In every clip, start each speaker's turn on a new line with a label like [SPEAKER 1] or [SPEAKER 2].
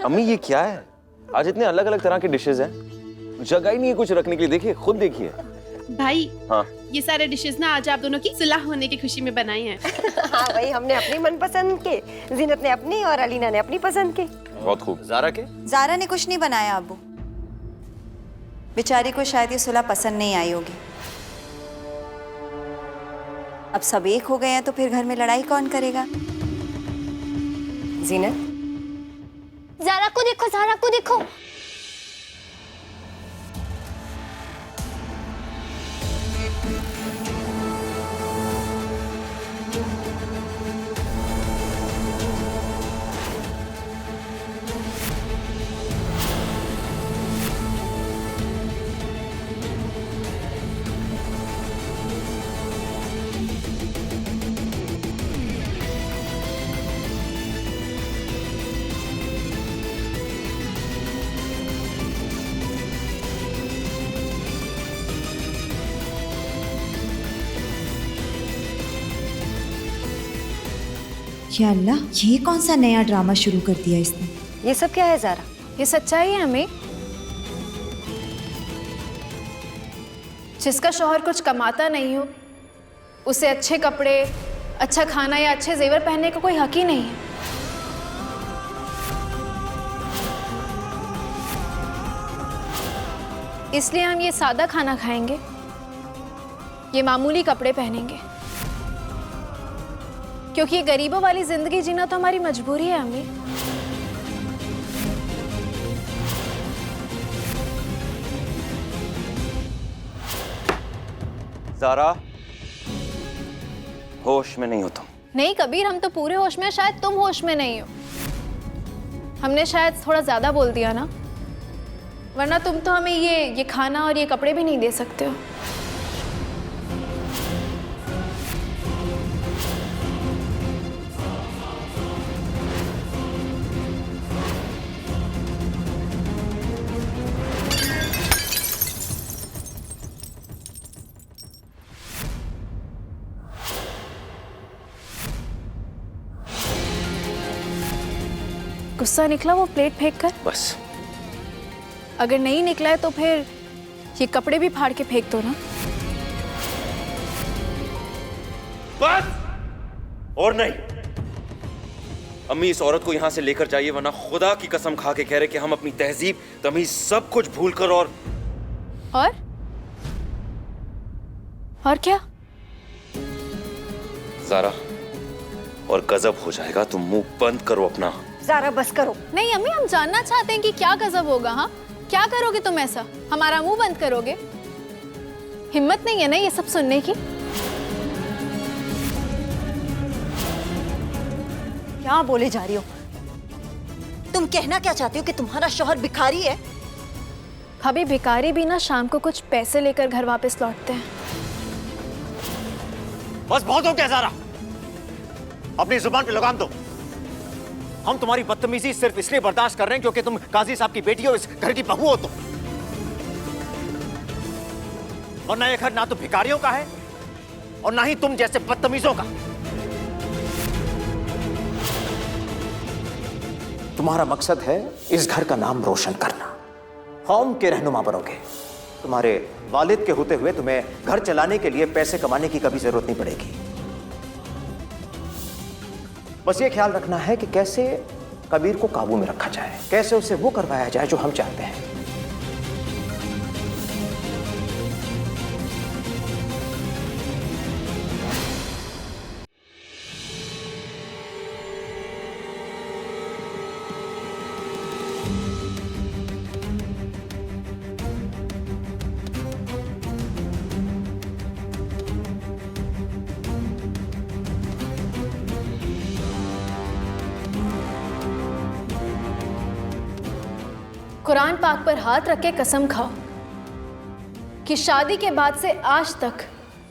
[SPEAKER 1] अम्मी ये क्या है? आज इतने अलग अलग तरह के डिशेस हैं, जगह ही नहीं है कुछ रखने के लिए। देखिए, खुद देखिए।
[SPEAKER 2] भाई
[SPEAKER 1] हाँ,
[SPEAKER 2] ये सारे डिशेस ना आज आप दोनों की सुलह होने की खुशी में बनाए हैं।
[SPEAKER 3] हाँ भाई, हमने अपनी मनपसंद के, जीनत ने अपनी और अलीना ने अपनी पसंद के।
[SPEAKER 1] बहुत खूब। ज़ारा के?
[SPEAKER 4] ज़ारा ने कुछ नहीं बनाया अब्बू, बेचारी को शायद ये सुलह पसंद नहीं आई होगी। अब सब एक हो गए हैं तो फिर घर में लड़ाई कौन करेगा?
[SPEAKER 3] जीनत,
[SPEAKER 5] ज़ारा को देखो, ज़ारा को देखो।
[SPEAKER 4] या अल्लाह, ये कौन सा नया ड्रामा शुरू कर दिया इसने?
[SPEAKER 3] ये सब क्या है ज़ारा?
[SPEAKER 6] ये सच्चाई है हमें। जिसका शौहर कुछ कमाता नहीं हो, उसे अच्छे कपड़े, अच्छा खाना या अच्छे जेवर पहनने का कोई हक ही नहीं है। इसलिए हम ये सादा खाना खाएंगे, ये मामूली कपड़े पहनेंगे, क्योंकि ये गरीबों वाली जिंदगी जीना तो हमारी मजबूरी है अम्मी।
[SPEAKER 1] ज़ारा, होश में नहीं हो तुम।
[SPEAKER 6] नहीं कबीर, हम तो पूरे होश में हैं, शायद तुम होश में नहीं हो। हमने शायद थोड़ा ज्यादा बोल दिया ना, वरना तुम तो हमें ये खाना और ये कपड़े भी नहीं दे सकते हो। गुस्सा निकला वो प्लेट फेंक कर?
[SPEAKER 1] बस।
[SPEAKER 6] अगर नहीं निकला है तो फिर ये कपड़े भी फाड़ के फेंक दो ना।
[SPEAKER 1] बस और नहीं। अम्मी, इस औरत को यहाँ से लेकर जाइए, वरना खुदा की कसम खा के कह रहे कि हम अपनी तहजीब तमीज सब कुछ भूल कर और
[SPEAKER 6] क्या?
[SPEAKER 1] ज़ारा, और गजब हो जाएगा। तुम मुंह बंद करो अपना।
[SPEAKER 3] ज़ारा बस करो।
[SPEAKER 6] नहीं अम्मी, हम जानना चाहते हैं कि क्या गजब होगा। हाँ, क्या करोगे तुम ऐसा? हमारा मुंह बंद करोगे? हिम्मत नहीं है ना ये सब सुनने की?
[SPEAKER 4] क्या बोले जा रही हो? तुम कहना क्या चाहती हो कि तुम्हारा शौहर भिखारी है?
[SPEAKER 6] भाभी, भिखारी भी ना शाम को कुछ पैसे लेकर घर वापस लौटते हैं।
[SPEAKER 7] बस बहुत हो गया ज़ारा, अपनी जुबान पे लगाम दो। हम तुम्हारी बदतमीजी सिर्फ इसलिए बर्दाश्त कर रहे हैं क्योंकि तुम काजी साहब की बेटी हो, इस घर की बहू हो तुम। वरना ये घर ना तो भिखारियों का है और ना ही तुम जैसे बदतमीजों का। तुम्हारा मकसद है इस घर का नाम रोशन करना, कौम के रहनुमा बनोगे। तुम्हारे वालिद के होते हुए तुम्हें घर चलाने के लिए पैसे कमाने की कभी जरूरत नहीं पड़ेगी। बस ये ख्याल रखना है कि कैसे कबीर को काबू में रखा जाए, कैसे उसे वो करवाया जाए जो हम चाहते हैं।
[SPEAKER 6] कुरान पाक पर हाथ रख के कसम खाओ कि शादी के बाद से आज तक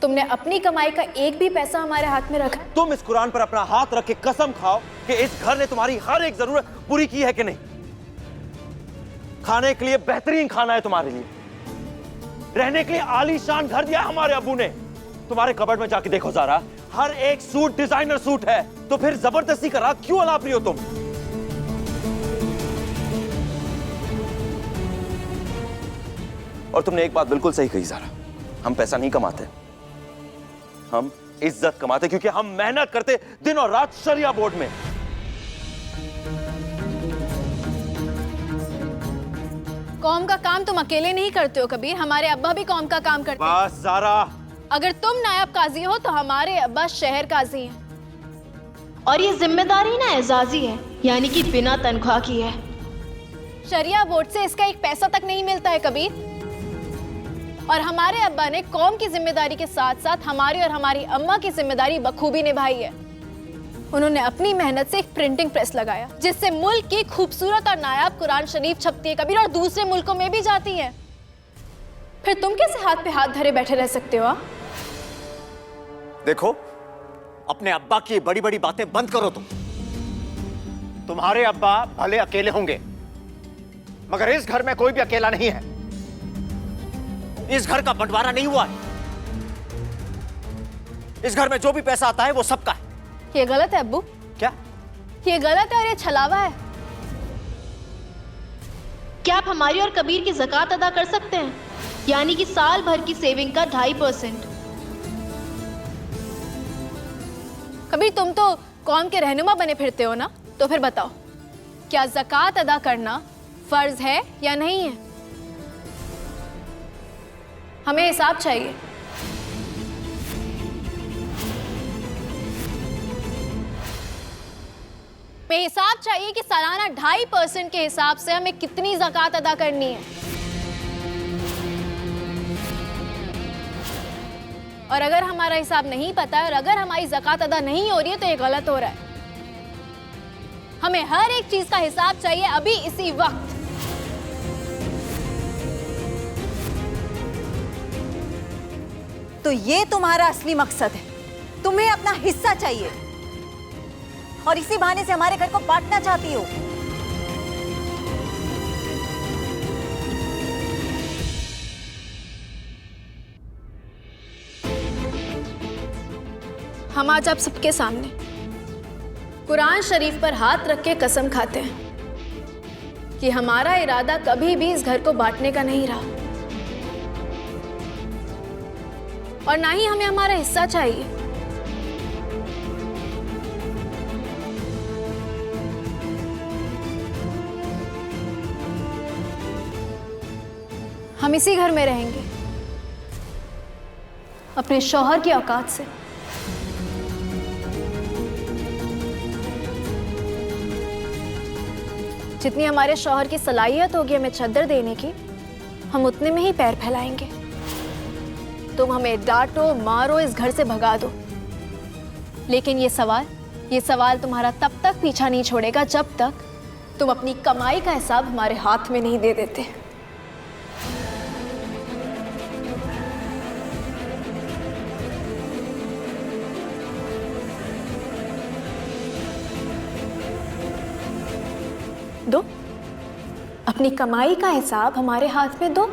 [SPEAKER 6] तुमने अपनी कमाई का एक भी पैसा हमारे हाथ में रखा?
[SPEAKER 1] तुम इस कुरान पर अपना हाथ रख के कसम खाओ कि इस घर ने तुम्हारी हर एक जरूरत पूरी की है कि नहीं। खाने के लिए बेहतरीन खाना है तुम्हारे लिए, रहने के लिए आलीशान घर दिया हमारे अब्बू ने। तुम्हारे कबर्ड में जाके देखो ज़ारा, हर एक सूट डिजाइनर सूट है। तो फिर जबरदस्ती का राग क्यों अलाप रही हो तुम? और तुमने एक बात बिल्कुल सही कही ज़ारा, हम पैसा नहीं कमाते, हम इज्जत कमाते, क्योंकि हम मेहनत करते दिन और रात शरिया बोर्ड में।
[SPEAKER 6] कौम का काम तुम अकेले नहीं करते हो कबीर, हमारे अब्बा भी कौम का काम करते हैं।
[SPEAKER 1] बस ज़ारा,
[SPEAKER 6] अगर तुम नायब काजी हो तो हमारे अब्बा शहर काजी हैं।
[SPEAKER 2] और ये जिम्मेदारी ना एजाजी है, यानी कि बिना तनख्वाह की है।
[SPEAKER 6] शरिया बोर्ड से इसका एक पैसा तक नहीं मिलता है कबीर। और हमारे अब्बा ने कौम की जिम्मेदारी के साथ साथ हमारी और हमारी अम्मा की जिम्मेदारी बखूबी निभाई है। उन्होंने अपनी मेहनत से एक प्रिंटिंग प्रेस लगाया, जिससे मुल्क की खूबसूरत और नायाब कुरान शरीफ छपती है कबीर, और दूसरे मुल्कों में भी जाती है। फिर तुम कैसे हाथ पे हाथ धरे बैठे रह सकते हो?
[SPEAKER 7] देखो, अपने अब्बा की बड़ी बड़ी बातें बंद करो तुम। तुम्हारे अब्बा भले अकेले होंगे, मगर इस घर में कोई भी अकेला नहीं है। इस घर का बंटवारा नहीं हुआ है। इस घर में जो भी पैसा आता है वो सबका है।
[SPEAKER 6] ये गलत है अब्बू।
[SPEAKER 7] क्या?
[SPEAKER 6] ये गलत है और ये छलावा है।
[SPEAKER 2] क्या आप हमारी और कबीर की ज़कात अदा कर सकते हैं? यानी कि साल भर की सेविंग का 2.5%।
[SPEAKER 6] कबीर, तुम तो कौम के रहनुमा बने फिरते हो ना, तो फिर बताओ, क्या ज़कात अदा करना फर्ज है या नहीं है? हमें हिसाब चाहिए। हमें हिसाब चाहिए कि सालाना 2.5% के हिसाब से हमें कितनी ज़कात अदा करनी है। और अगर हमारा हिसाब नहीं पता है और अगर हमारी ज़कात अदा नहीं हो रही है तो ये गलत हो रहा है। हमें हर एक चीज का हिसाब चाहिए अभी इसी वक्त।
[SPEAKER 4] तो ये तुम्हारा असली मकसद है, तुम्हें अपना हिस्सा चाहिए और इसी बहाने से हमारे घर को बांटना चाहती हो।
[SPEAKER 6] हम आज आप सबके सामने कुरान शरीफ पर हाथ रख के कसम खाते हैं कि हमारा इरादा कभी भी इस घर को बांटने का नहीं रहा और ना ही हमें हमारा हिस्सा चाहिए। हम इसी घर में रहेंगे अपने शौहर की औकात से। जितनी हमारे शौहर की सलाहियत होगी हमें चद्दर देने की, हम उतने में ही पैर फैलाएंगे। तुम हमें डांटो मारो इस घर से भगा दो, लेकिन ये सवाल तुम्हारा तब तक पीछा नहीं छोड़ेगा जब तक तुम अपनी कमाई का हिसाब हमारे हाथ में नहीं दे देते। दो, अपनी कमाई का हिसाब हमारे हाथ में दो।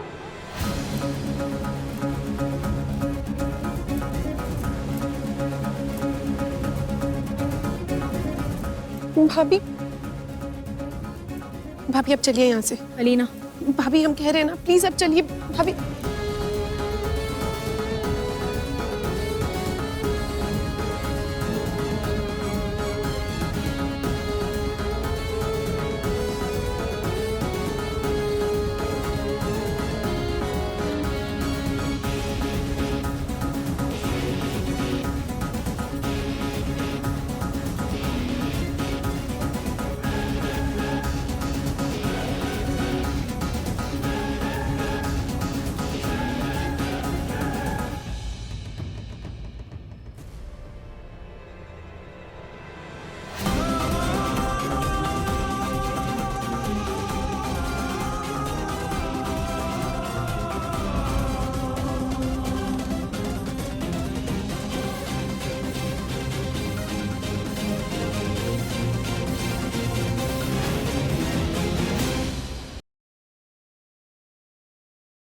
[SPEAKER 2] भाभी भाभी अब चलिए यहाँ से।
[SPEAKER 6] अलीना,
[SPEAKER 2] भाभी हम कह रहे हैं ना, प्लीज अब चलिए भाभी।